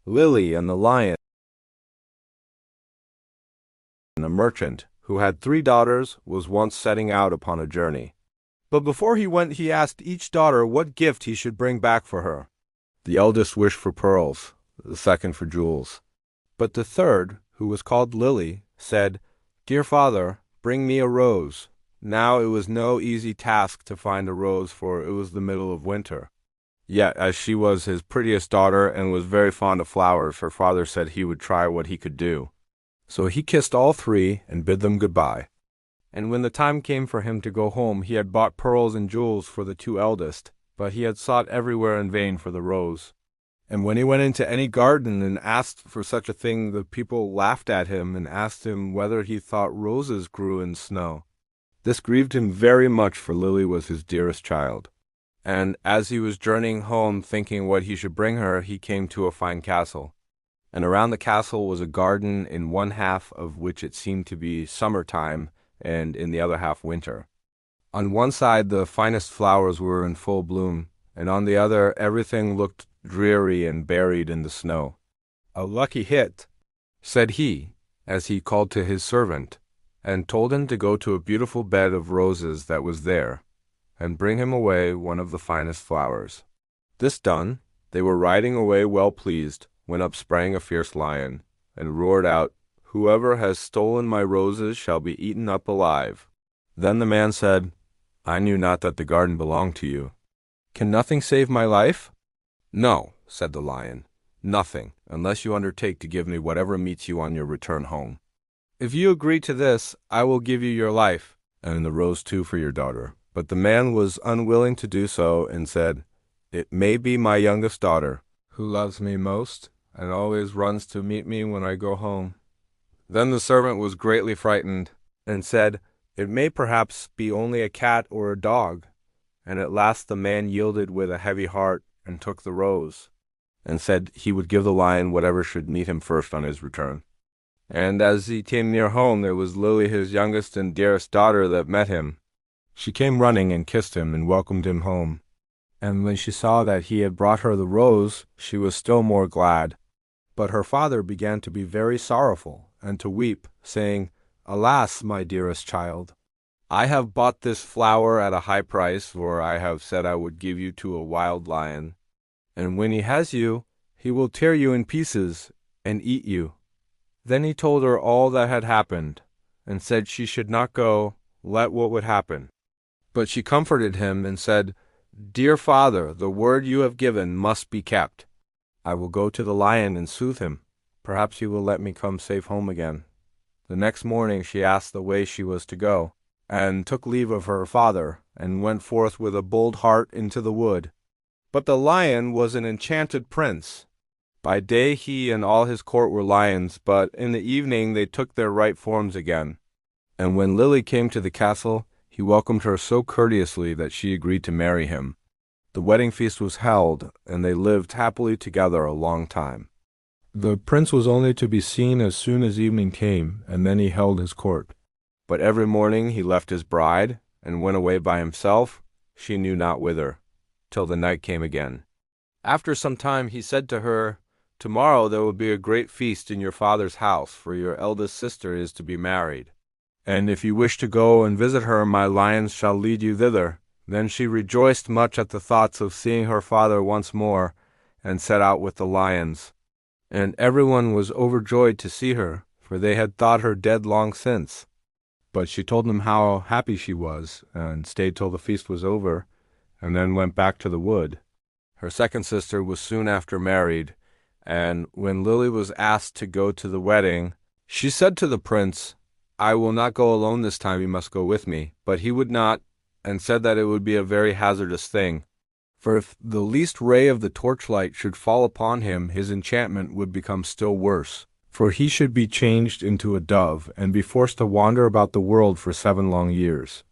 Lily and the Lion. A merchant, who had 3 daughters, was once setting out upon a journey. But before he went, he asked each daughter what gift he should bring back for her. The eldest wished for pearls, the second for jewels. But the third, who was called Lily, said, "Dear father, bring me a rose." Now it was no easy task to find a rose, for it was the middle of winter. Yet, as she was his prettiest daughter and was very fond of flowers, her father said he would try what he could do. So he kissed all 3 and bid them goodbye. And when the time came for him to go home, he had bought pearls and jewels for the 2 eldest, but he had sought everywhere in vain for the rose. And when he went into any garden and asked for such a thing, the people laughed at him and asked him whether he thought roses grew in snow. This grieved him very much, for Lily was his dearest child. And as he was journeying home, thinking what he should bring her, he came to a fine castle. And around the castle was a garden, in one half of which it seemed to be summertime, and in the other half winter. On one side the finest flowers were in full bloom, and on the other everything looked dreary and buried in the snow. "A lucky hit," said he, as he called to his servant, and told him to go to a beautiful bed of roses that was there, and bring him away one of the finest flowers. This done, they were riding away well pleased, when up sprang a fierce lion, and roared out, "Whoever has stolen my roses shall be eaten up alive." Then the man said, "I knew not that the garden belonged to you. Can nothing save my life?" "No," said the lion, "nothing, unless you undertake to give me whatever meets you on your return home. If you agree to this, I will give you your life, and the rose too for your daughter." But the man was unwilling to do so, and said, "It may be my youngest daughter, who loves me most, and always runs to meet me when I go home." Then the servant was greatly frightened, and said, "It may perhaps be only a cat or a dog." And at last the man yielded with a heavy heart, and took the rose, and said he would give the lion whatever should meet him first on his return. And as he came near home, there was Lily, his youngest and dearest daughter, that met him. She came running and kissed him and welcomed him home. And when she saw that he had brought her the rose, she was still more glad. But her father began to be very sorrowful, and to weep, saying, "Alas, my dearest child, I have bought this flower at a high price, for I have said I would give you to a wild lion. And when he has you, he will tear you in pieces and eat you." Then he told her all that had happened, and said she should not go, let what would happen. But she comforted him and said, "Dear father, the word you have given must be kept. I will go to the lion and soothe him. Perhaps he will let me come safe home again." The next morning she asked the way she was to go, and took leave of her father, and went forth with a bold heart into the wood. But the lion was an enchanted prince. By day he and all his court were lions, but in the evening they took their right forms again. And when Lily came to the castle, he welcomed her so courteously that she agreed to marry him. The wedding feast was held, and they lived happily together a long time. The prince was only to be seen as soon as evening came, and then he held his court. But every morning he left his bride, and went away by himself, she knew not whither, till the night came again. After some time he said to her, "Tomorrow there will be a great feast in your father's house, for your eldest sister is to be married. And if you wish to go and visit her, my lions shall lead you thither." Then she rejoiced much at the thoughts of seeing her father once more, and set out with the lions. And everyone was overjoyed to see her, for they had thought her dead long since. But she told them how happy she was, and stayed till the feast was over, and then went back to the wood. Her second sister was soon after married, and when Lily was asked to go to the wedding, she said to the prince, "I will not go alone this time, you must go with me." But he would not, and said that it would be a very hazardous thing, for if the least ray of the torchlight should fall upon him, his enchantment would become still worse, for he should be changed into a dove, and be forced to wander about the world for 7 long years.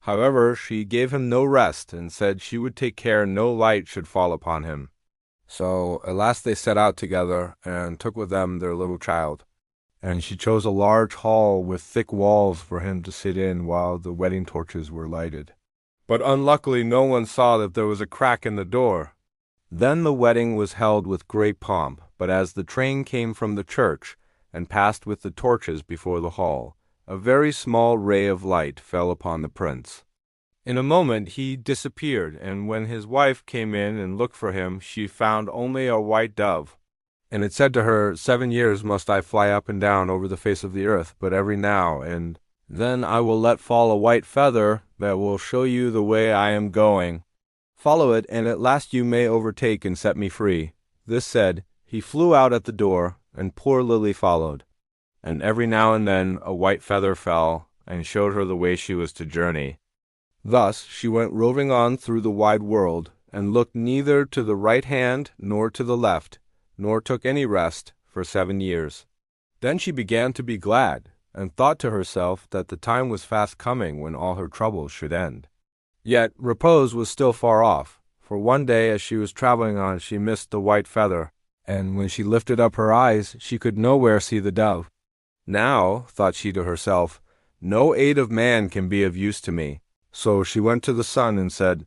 However, she gave him no rest, and said she would take care no light should fall upon him. So at last they set out together, and took with them their little child. And she chose a large hall with thick walls for him to sit in while the wedding torches were lighted. But unluckily no one saw that there was a crack in the door. Then the wedding was held with great pomp, But as the train came from the church, and passed with the torches before the hall, a very small ray of light fell upon the prince. In a moment he disappeared, and when his wife came in and looked for him, she found only a white dove. And it said to her, 7 years must I fly up and down over the face of the earth, but every now and then I will let fall a white feather that will show you the way I am going. Follow it, and at last you may overtake and set me free. This said, he flew out at the door, and poor Lily followed. And every now and then a white feather fell, and showed her the way she was to journey. Thus she went roving on through the wide world, and looked neither to the right hand nor to the left, nor took any rest for 7 years. Then she began to be glad, and thought to herself that the time was fast coming when all her troubles should end. Yet repose was still far off, for one day as she was traveling on she missed the white feather, and when she lifted up her eyes she could nowhere see the dove. Now, thought she to herself, no aid of man can be of use to me. So she went to the sun and said,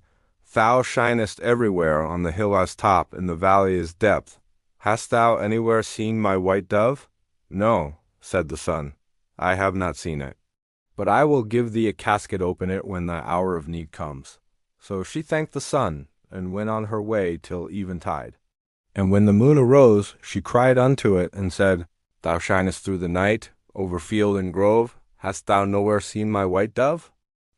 Thou shinest everywhere on the hill as top, in the valley as depth. Hast thou anywhere seen my white dove? No, said the sun, I have not seen it. But I will give thee a casket open it when the hour of need comes. So she thanked the sun, and went on her way till eventide. And when the moon arose, she cried unto it, and said, Thou shinest through the night, over field and grove. Hast thou nowhere seen my white dove?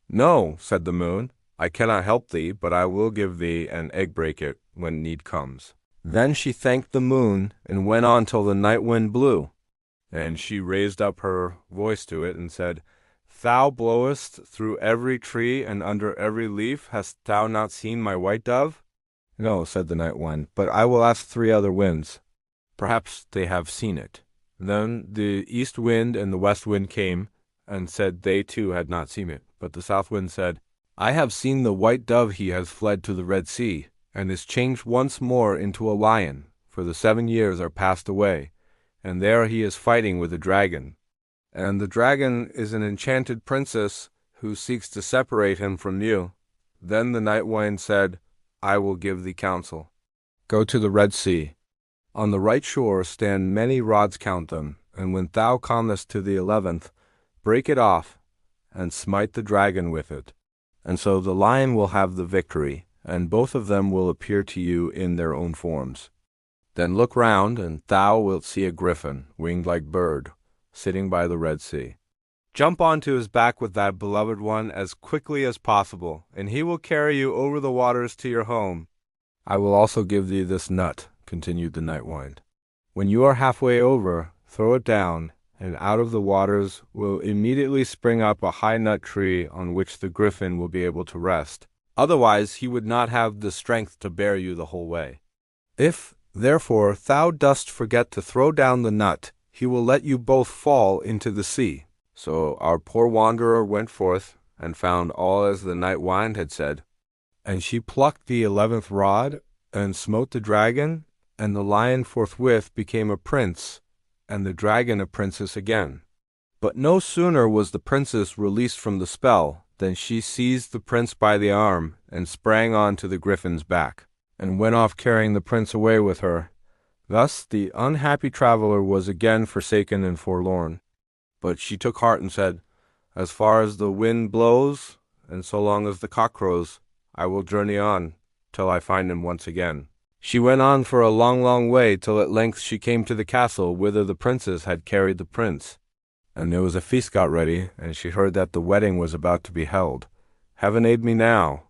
No, said the moon, I cannot help thee, but I will give thee an egg breaket when need comes. Then she thanked the moon, and went on till the night wind blew. And she raised up her voice to it, and said, Thou blowest through every tree and under every leaf. Hast thou not seen my white dove? No, said the night wind, but I will ask 3 other winds. Perhaps they have seen it. Then the east wind and the west wind came, and said they too had not seen it. But the south wind said, I have seen the white dove. He has fled to the Red Sea, and is changed once more into a lion, for the 7 years are passed away, and there he is fighting with the dragon. And the dragon is an enchanted princess who seeks to separate him from you. Then the night wind said, I will give thee counsel. Go to the Red Sea. On the right shore stand many rods, count them, and when thou comest to the 11th, break it off, and smite the dragon with it. And so the lion will have the victory, and both of them will appear to you in their own forms. Then look round, and thou wilt see a griffin, winged like bird, sitting by the Red Sea. Jump onto his back with thy beloved one as quickly as possible, and he will carry you over the waters to your home. I will also give thee this nut, continued the night wind. When you are halfway over, throw it down, and out of the waters will immediately spring up a high nut tree on which the griffin will be able to rest. Otherwise he would not have the strength to bear you the whole way. If, therefore, thou dost forget to throw down the nut, he will let you both fall into the sea. So our poor wanderer went forth, and found all as the night wind had said. And she plucked the 11th rod, and smote the dragon, and the lion forthwith became a prince, and the dragon a princess again. But no sooner was the princess released from the spell, than she seized the prince by the arm, and sprang on to the griffin's back, and went off carrying the prince away with her. Thus the unhappy traveler was again forsaken and forlorn. But she took heart and said, As far as the wind blows, and so long as the cock crows, I will journey on, till I find him once again. She went on for a long, long way, till at length she came to the castle whither the princess had carried the prince. And there was a feast got ready, and she heard that the wedding was about to be held. Heaven aid me now,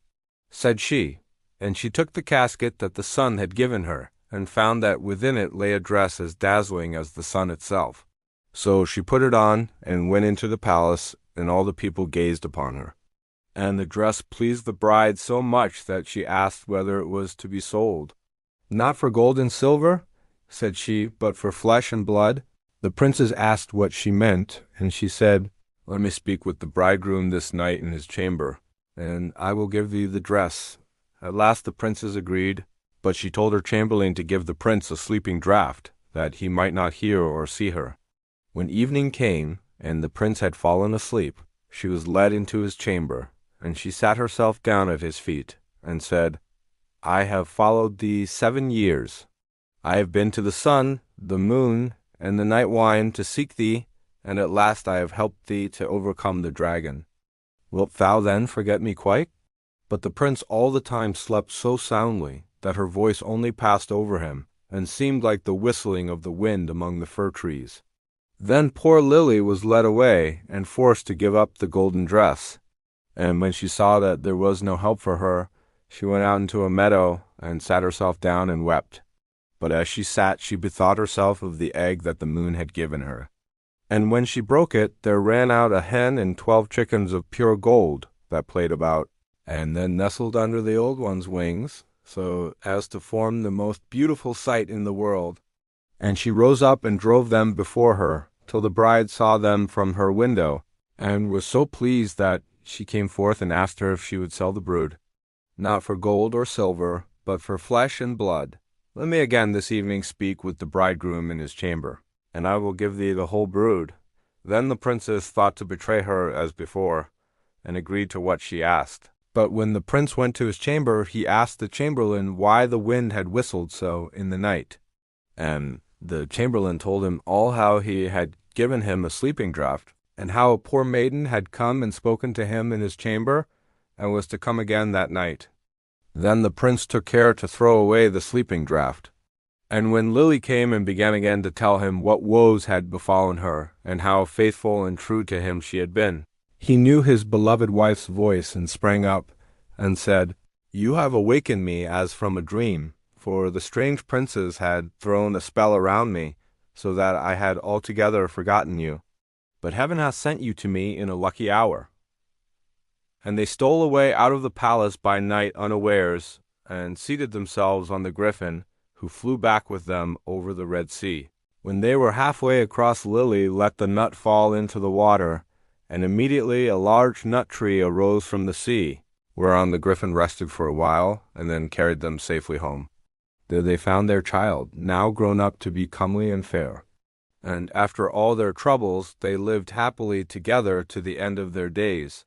said she, and she took the casket that the sun had given her, and found that within it lay a dress as dazzling as the sun itself. So she put it on, and went into the palace, and all the people gazed upon her. And the dress pleased the bride so much that she asked whether it was to be sold. Not for gold and silver, said she, but for flesh and blood. The princess asked what she meant, and she said, Let me speak with the bridegroom this night in his chamber, and I will give thee the dress. At last the princess agreed, but she told her chamberlain to give the prince a sleeping draught, that he might not hear or see her. When evening came, and the prince had fallen asleep, she was led into his chamber, and she sat herself down at his feet, and said, I have followed thee 7 years. I have been to the sun, the moon, and the night wine to seek thee, and at last I have helped thee to overcome the dragon. Wilt thou then forget me quite?" But the prince all the time slept so soundly that her voice only passed over him, and seemed like the whistling of the wind among the fir trees. Then poor Lily was led away and forced to give up the golden dress, and when she saw that there was no help for her, she went out into a meadow and sat herself down and wept. But as she sat, she bethought herself of the egg that the moon had given her. And when she broke it, there ran out a hen and 12 chickens of pure gold that played about, and then nestled under the old one's wings, so as to form the most beautiful sight in the world. And she rose up and drove them before her, till the bride saw them from her window, and was so pleased that she came forth and asked her if she would sell the brood, not for gold or silver, but for flesh and blood. Let me again this evening speak with the bridegroom in his chamber, and I will give thee the whole brood. Then the princess thought to betray her as before, and agreed to what she asked. But when the prince went to his chamber, he asked the chamberlain why the wind had whistled so in the night. And the chamberlain told him all how he had given him a sleeping draught, and how a poor maiden had come and spoken to him in his chamber, and was to come again that night. Then the prince took care to throw away the sleeping draught. And when Lily came and began again to tell him what woes had befallen her, and how faithful and true to him she had been, he knew his beloved wife's voice, and sprang up, and said, "You have awakened me as from a dream, for the strange princes had thrown a spell around me, so that I had altogether forgotten you. But heaven hath sent you to me in a lucky hour." And they stole away out of the palace by night unawares, and seated themselves on the griffin, who flew back with them over the Red Sea. When they were halfway across, Lily let the nut fall into the water, and immediately a large nut tree arose from the sea, whereon the griffin rested for a while, and then carried them safely home. There they found their child, now grown up to be comely and fair. And after all their troubles, they lived happily together to the end of their days.